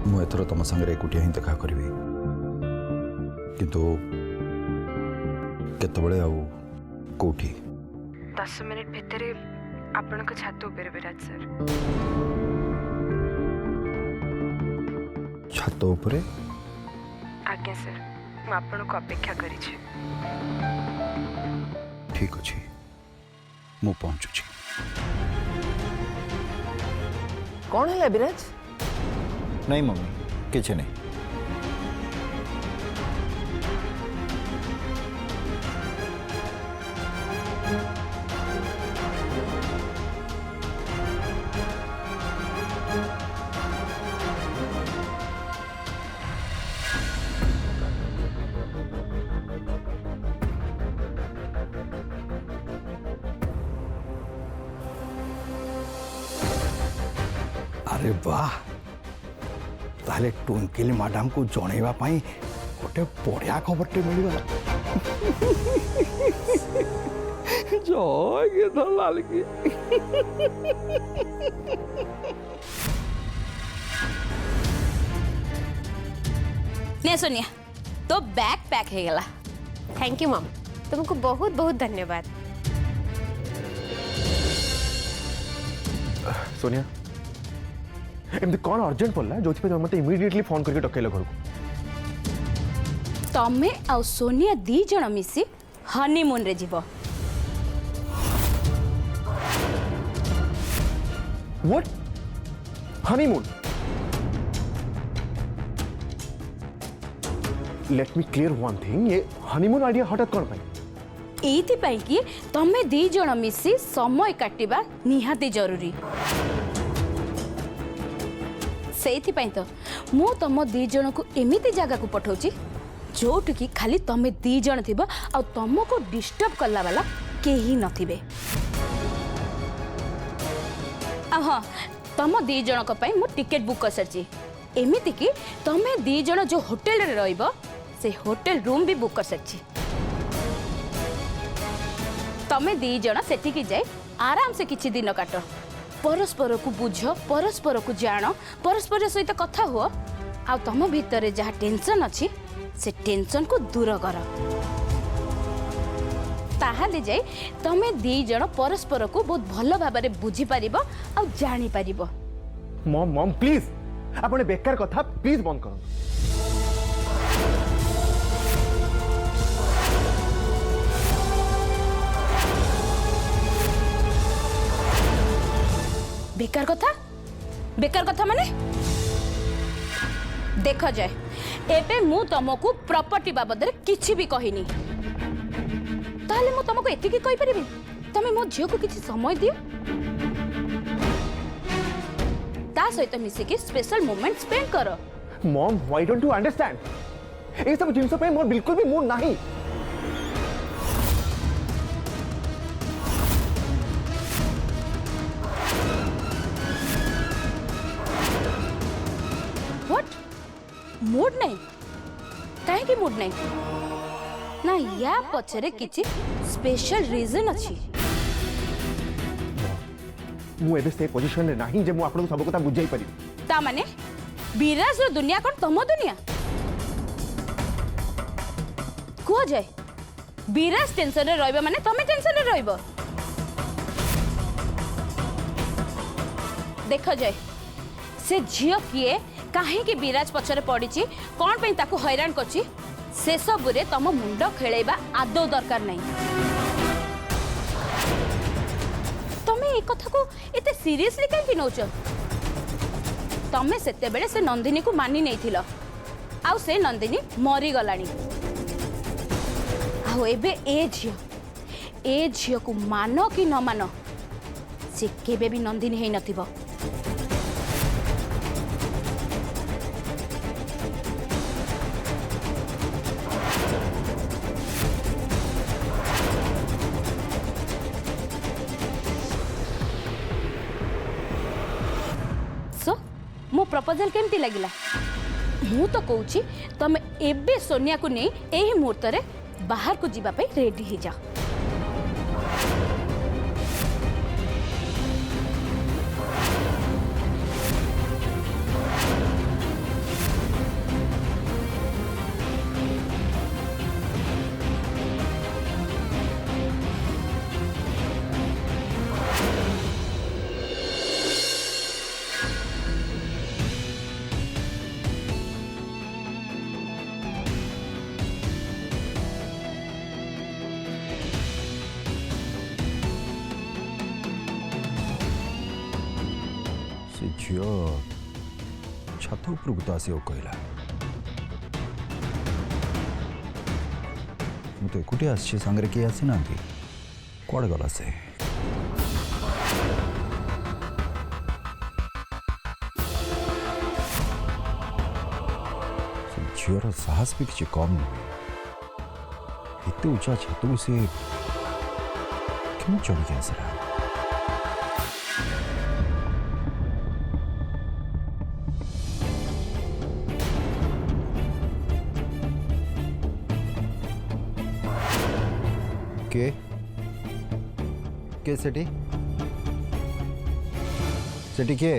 मुझे तुम सागर एकुटिया ही देखा करी किंतु केतबेले कौटी 10 मिनिट भितर आपण को छात ऊपर विराज सर छात उपरे आज्ञा सर मु आपण को अपेक्षा करी छी। ठीक अच्छे मु पहुँचुची। कौन है विराज? नहीं मम्मी किसी नहीं। अरे वाह ताले टुंकिल मैडम को जनइबा पई गोटे बढ़िया खबरटे मिलगला। जय गिरधर लाल की। ने सोनिया तो बैग पैक हो गला। थैंक यू मम, तुमको बहुत बहुत धन्यवाद। सोनिया एमती कौन अर्जेंट पड़ला जो मत इमिडिएटली फोन करके डकैल घर तमे आ सोनिया दी जण मिसी हनीमून रे जीव। What honeymoon? Let me clear one thing, ये हनीमून आइडिया हठात कौन पाई? एथि पई कि तमे दी जण मिसी समय काटिबा निहाती जरूरी। सेथि पई तो मु तम दी जण को एमिति जगह को पठाउची जोटु की खाली तमे दी जण थिबो आ तमको डिस्टर्ब करला वाला केही नथिबे। हाँ तम दी जण को पई मु टिकट बुक कर सरची एमिति कि तमे दी जण जो होटल रे रहइबो से होटल रूम भी बुक कर सरची। तमे दी जण सेठी की जाय आराम से किछि दिन काट, परस्पर को बुझ, परस्पर को जान, परस्पर सहित कथा हुआ आ तम भितर जहाँ टेंशन अच्छी से टेंशन को दूर कर। ताहाले जाय तमे दी जण परस्पर को बहुत भल भाव में बुझी पारिबो आ जानी पारिबो। मम मम प्लीज आपने बेकार कथा प्लीज बंद करो। बेकार कथा माने देख जाए एबे मु तुमको प्रॉपर्टी बाबद रे किछि भी कहिनी ताले मु तुमको एतिकी कहि परिबी तमे मो झियो को किछि समय दियो ता सहित मिसी के स्पेशल मोमेंट स्पेंड करो। मम व्हाई डोंट यू अंडरस्टैंड ए सब जिंस पे मोर बिल्कुल भी मूड नहीं। मूड नहीं काहे की मूड नहीं ना या पछरे किछि स्पेशल रीजन अछि। मु एबे से पोजीशन रे नाही जे मु आपन सब कथा बुझाई पारि। ता माने विराज रो दुनिया कोन तम दुनिया को जाय विराज टेंशन रे रहइबा माने तमे टेंशन रे रहइबो। देखो जाय से झियो किए काहे कि विराज पछरे पड़ीची कौन पे ताकू हैरान करची से सब रे तम मुंड खेलेबा आदौ दरकार नहीं। तमे ए कथा को एते सीरियसली काहे नौच? तमे सेते बेले से नंदिनी को मानी नहीं थिलो आउ से नंदिनी मरी गलानी आउ एबे ए झियो को मानो कि न मानो से केबे भी नंदिनी हेई नथिबो। मो प्रपोजल केमती लगिला? मु तो कहूची तमे एबे सोनिया को नहीं एही मुहूर्त रे बाहर को जीवा पे रेडी ही जा। झील छत उपरକୁ तो आसो कहला मु तो एकुटी आसी सांगरे किए आसी ना कौड़े गला से झीवर साहस भी किसी कम नुहे एत उचा छत को सी क्यों चढ़ के आसला के सेठी सेठी के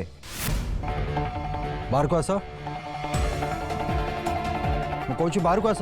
बाहर को आस मु कहूँ बाहर को आस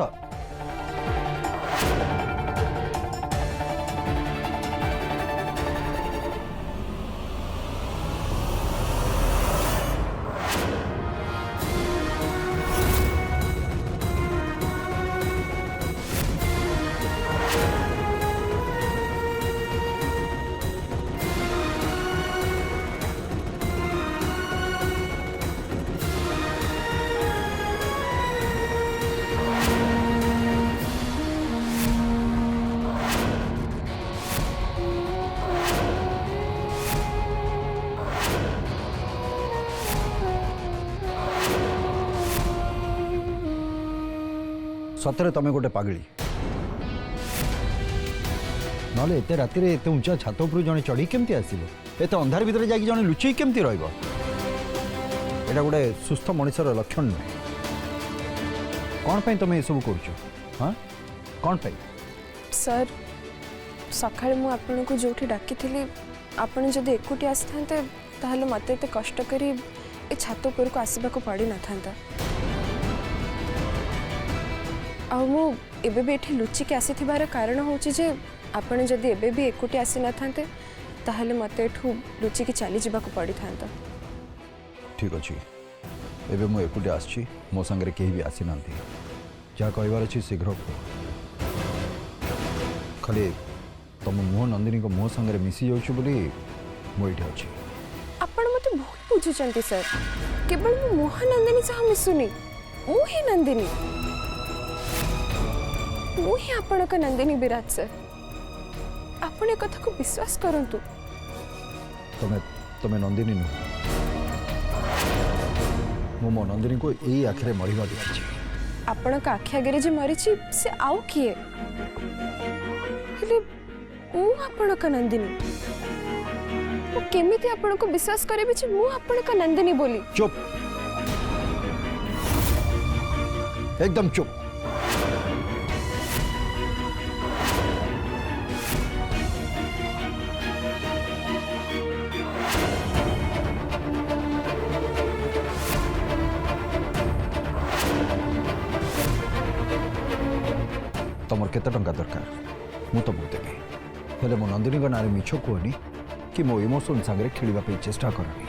सतरे तमें गोटे पागली नले एते राति रे एते ऊंचा छात उपर जने चढ़ी केमती आसीबो एते अंधार भितर जाकी जने लुचई केमती रहइबो एटा गोटे सुस्थ मनुष्यर लक्षण नुहे कौन पे तुम ये सब करुचो हाँ कौन पे सर सकाळ मु आपन को जोठी डाकी थिली आपन जदि एकुटी आस्थांते ताहले मते एते कष्ट करी ए छात उपर को आसीबा को पड़ी न थांता आ मु एबे भी एठी लुचि के आसी थिबार कारण होची जे आपन जदि एबे भी एकुटी आसी न थांते ताहले मते एठू लुचि के चली जिबा को पड़ी थांता ठीक अच्छे एबे मु एकुटी आछि मो संगे केही भी आसी नांती जा कहबार अछि शीघ्र खाली तुम मुह नंदिनी को मुह संगे मिसी जाउछु बोली मु एठी अछि आपण मते बहुत बुझुचंती सर केवल मु मोह नंदिनी सह मिसुनी मु ही नंदिनी मु ही आपण का नंदिनी विराट सर आपण ए कथा को विश्वास करंतु तमे तमे नंदिनी नु मो मो नंदिनी को एई आखिरे मरिबा देखछि आपण का आखि आगे जे मरिछि से आउ किए हेले मु आपण का नंदिनी मु केमिति आपण को विश्वास करबी जे मु आपण का नंदिनी बोली चुप एकदम चुप तुम केते टंका दरकार मु तुमको देवी हेले मो नंदिनी नारे मिछ कहनी कि मो इमोशन सागरे खेलिबा पे चेष्टा करनी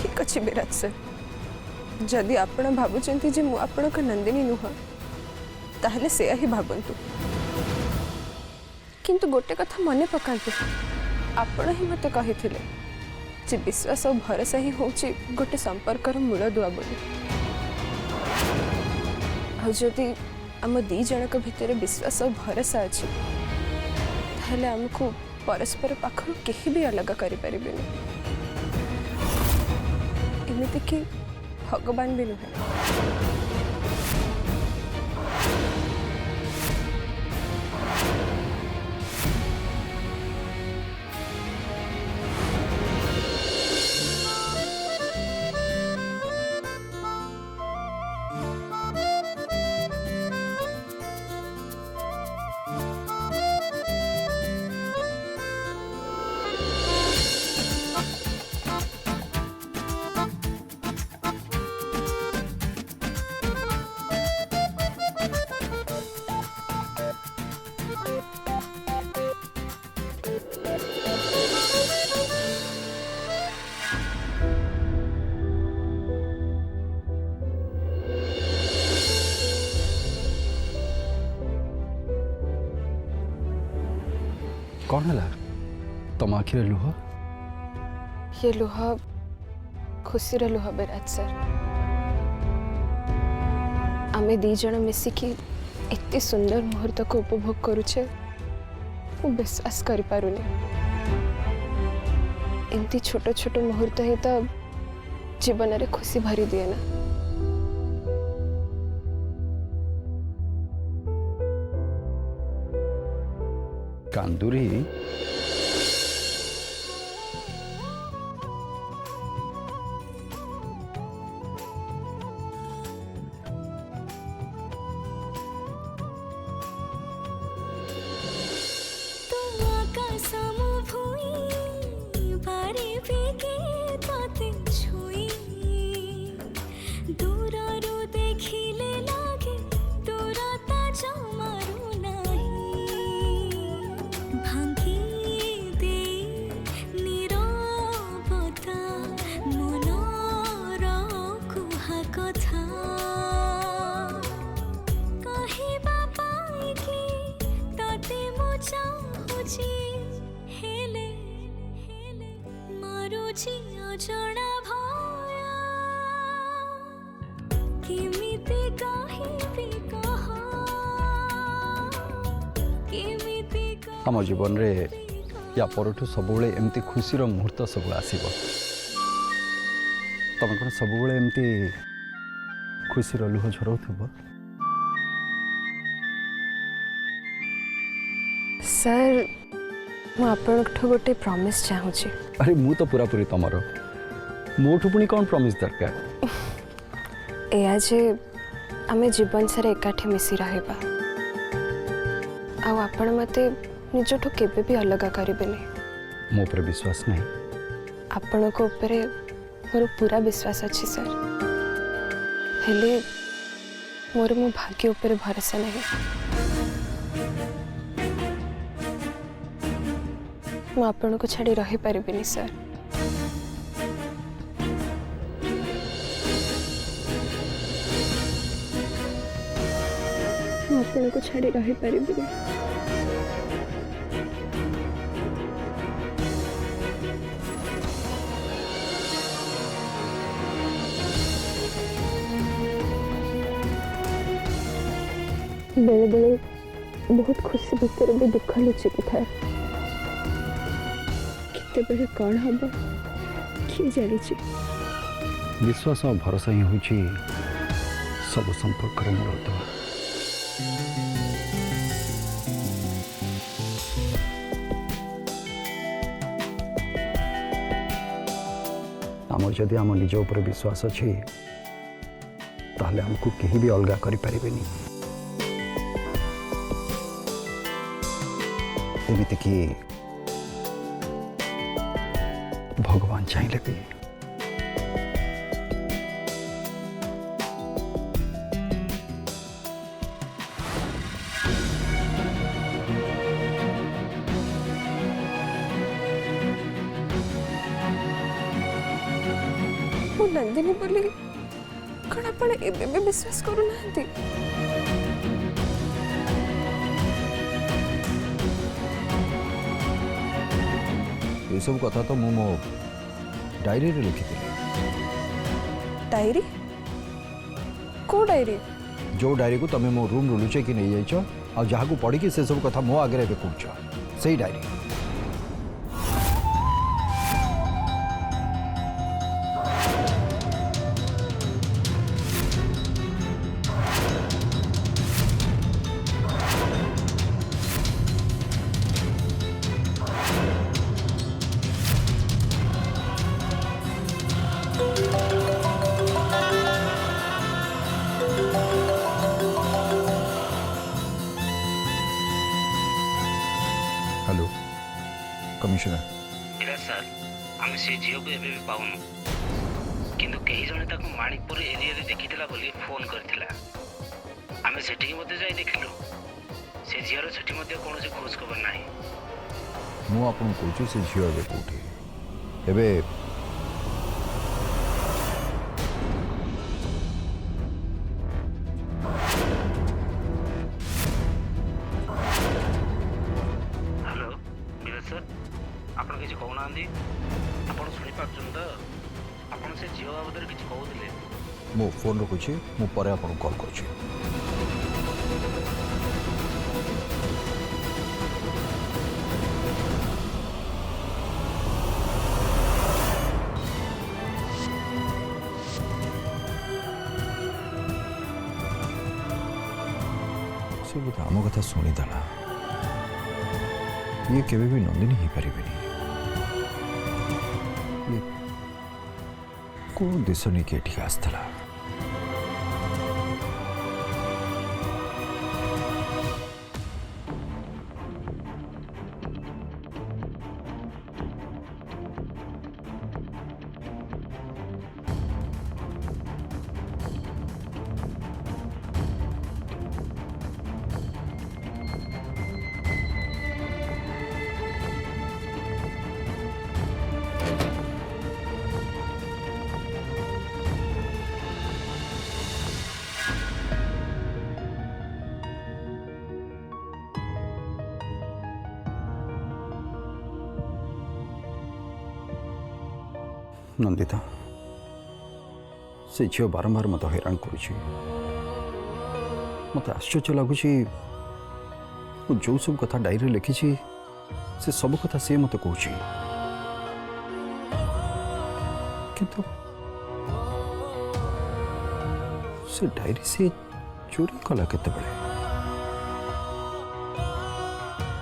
ठीक अछि विराट सर जदि आपण भाबुचंती जे मु आपण का नंदिनी नुह ताहले से ही भाबंतु किंतु गोटे कथा मने पकांतु आपण ही मते कहिथिले जे विश्वास और भरोसा ही होची गोटे संपर्कर मूल दुआ बोली आ जदि आम दी जनक भितर विश्वास और भरोसा अछि ताहले हमको परस्पर पाखरु केही भी अलग करि परिबेनी एमिति कि भगवान भी नुहे कौन है तुम आखिर लुह ये लुह खुशीर लुह विराज सर आमे दी जण मिसिकी एते सुंदर मुहूर्त को उपभोग करुचे मु विश्वास करि पारुनी एमती छोट छोट मुहूर्त ही तो जीवन रे खुशी भरी दिए ना कांदुरी आम जीवन रे या परठू सबुबले एमती खुशीर मुहूर्त सब आसीब तुम कौन सबुबले एमती खुशीर लुह झरौथब सर मु आपनठो गोटे प्रॉमिस चाहूची अरे मु तो पूरा पूरी तमर मोठू पुणी कौन प्रॉमिस दरकार एया जे आमे जीवन सारा एकाठी मिसी रहबा आ आपण मते निजठो केबे भी अलग करेंगे मो पर विश्वास नहीं आपण को ऊपर मोर पूरा विश्वास अच्छी सर हेले मोर मो भाग्य ऊपर भरोसा नहीं मु आपण को छाड़ी रही पारिबिनी सर मु आपण को छाड़ी रही पारिबिनी बेले बेले बहुत खुशी भितर भी दुख लुचिकी था कितने बेले कौन हम किए जानी विश्वास और भरोसा ही होची सब संपर्क मूलतः आम जदि आम निज उपर विश्वास अच्छी ताहले हमको कहीं भी अलगा करि परिबेनी एमिति कि भगवान चाहिए भी मु नंदिनी बोली कौन आपण एबे भी विश्वास करू नांती ये सब कथा तो मो डायरी रे लिखी डायरी को डायरी जो डायरी को तमे मो रूम रू लुचे कि नहीं जाइछ आ जहा को पढ़ी कि से सब कथा मो आगे रे कहूछ सही डायरी हेलो कमिश्नर विराज सर आम से झील को एबे भी पाऊनु किंतु कई जने ताको माणिकपुर एरिया रे देखिथिला बोली फोन करथिला आमे सेठी मते जाई देखिलु से झील सेठी मते कोनो से खोज खबर नाही मु आपन कहूँ से झील एबे कोठी एबे हेलो ଆପଣ ଶୁଣିପାରୁଛନ୍ତି ତ? ଆପଣ ସେ ଝିଅ ବାବଦରେ କିଛି କହୁଥିଲେ। ମୁଁ ଫୋନ୍ ରଖୁଛି, ମୁଁ ପରେ ଆପଣଙ୍କୁ କଲ୍ କରୁଛି। ସେ ବୋଧେ ଆମ କଥା ଶୁଣିଦେଲା। ଇଏ କେବେ ବି ନନ୍ଦିନୀ ହେଇପାରିବେନି। ଇଏ କୋଉ ଦେଶ ନେଇକି ଏଠିକି ଆସିଥିଲା? नंदिता से झील बारंबार मत हैरान करुच्ची। मत आश्चर्य लगुच जो सब कथा डायरी लिखी से सब कथा सी मत कहूँ किंतु से डायरी से चोरी कला केते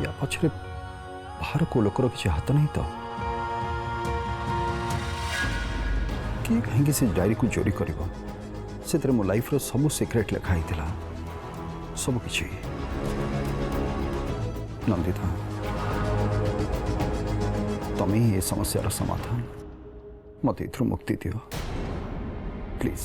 या पछरे बाहर को लोकर किसी हाथ नहीं तो किए कहीं से डायरी को चोरी कर मो लाइफ रो सब सीक्रेट लिखाई सब किसी। नंदिता तमें ये समस्यार समाधान मत इथु मुक्ति दियो प्लीज।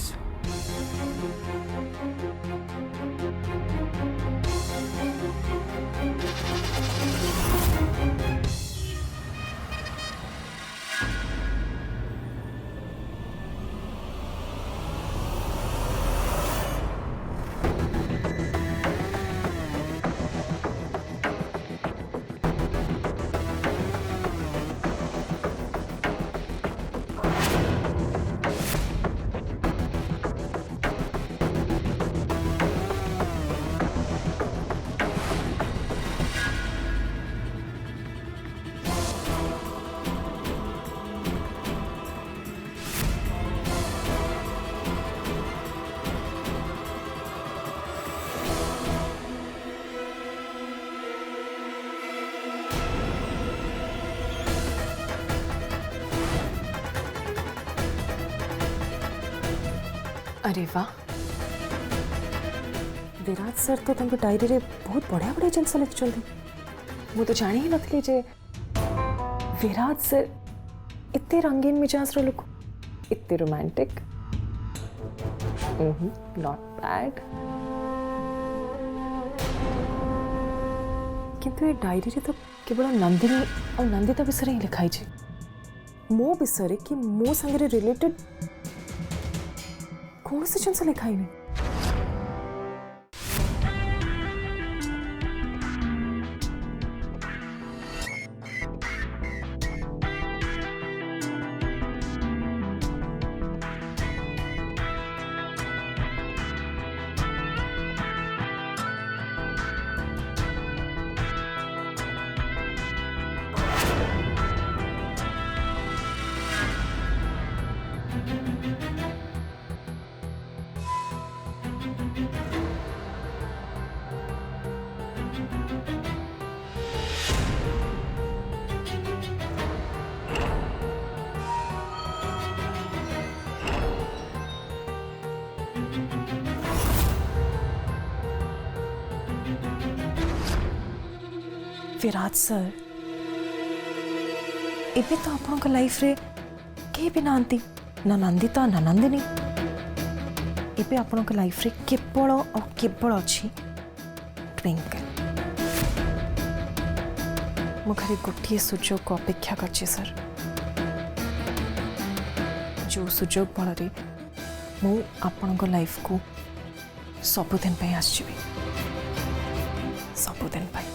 अरे वाह विराट सर तो तंग डायरी रे बहुत बढ़िया बढ़िया जिनस लिखुं। मु तो जानी ही नथली जे विराट सर इतने रंगीन मिजाज रो लोक, इतने रोमांटिक। Not bad. किंतु ये डायरी रे तो केवल नंदिनी और नंदिता विषय ही लिखाई छे। मो विषय कि मो संगे रिलेटेड कौन सी जिनस लिखाई नहीं। विराट सर एबे तो आपन लाइफ रे के भी नांती ना नंदिता ना नंदिनी। एबे आपन लाइफ रे केवल और केवल अच्छी ट्विंकल। मु खाली गोटे सुजोग को अपेक्षा करछि सर, जो सुजोग बल मु आपन लाइफ को सबुदिन पे आसि सबुदिन पे।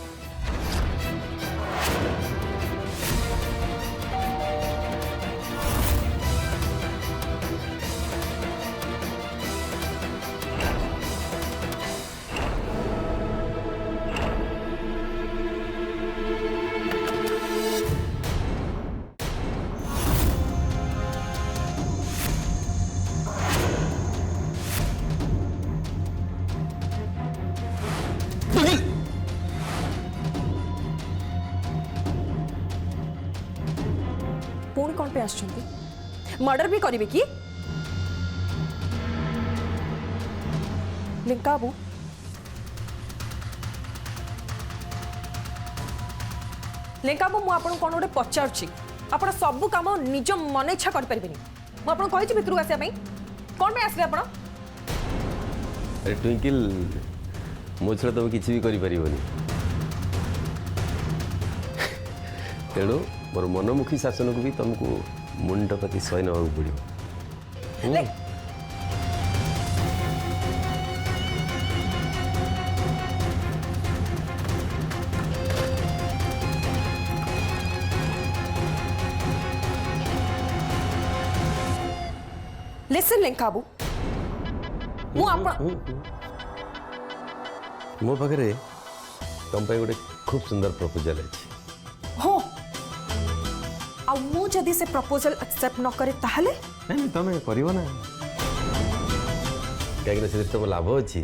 पुणी कौन पे आछंती मर्डर भी करिवे कि लिंका बाबू लिंका बाबू मु आपन कोन गोटे पचारछि आपण सब काम निज मन इच्छा कर परबेनी मु आपन कहिछि भितरु आसिया पई कोन पे आसले आपण अरे ट्विंकल मो छड़ा तुम किसी भी करी परिबनी तेणु मोर मनमुखी शासन को भी तुमको मुंड प्रति सही नवा पड़ो। लिसन लिंका बाबू मु आपन मो पाखे तुम गोटे खूब सुंदर प्रपोजल अच्छी हो आ मु जदी से प्रपोजल एक्सेप्ट न करे ताहले नहीं तुम कर ना कहीं तुम लाभ अच्छी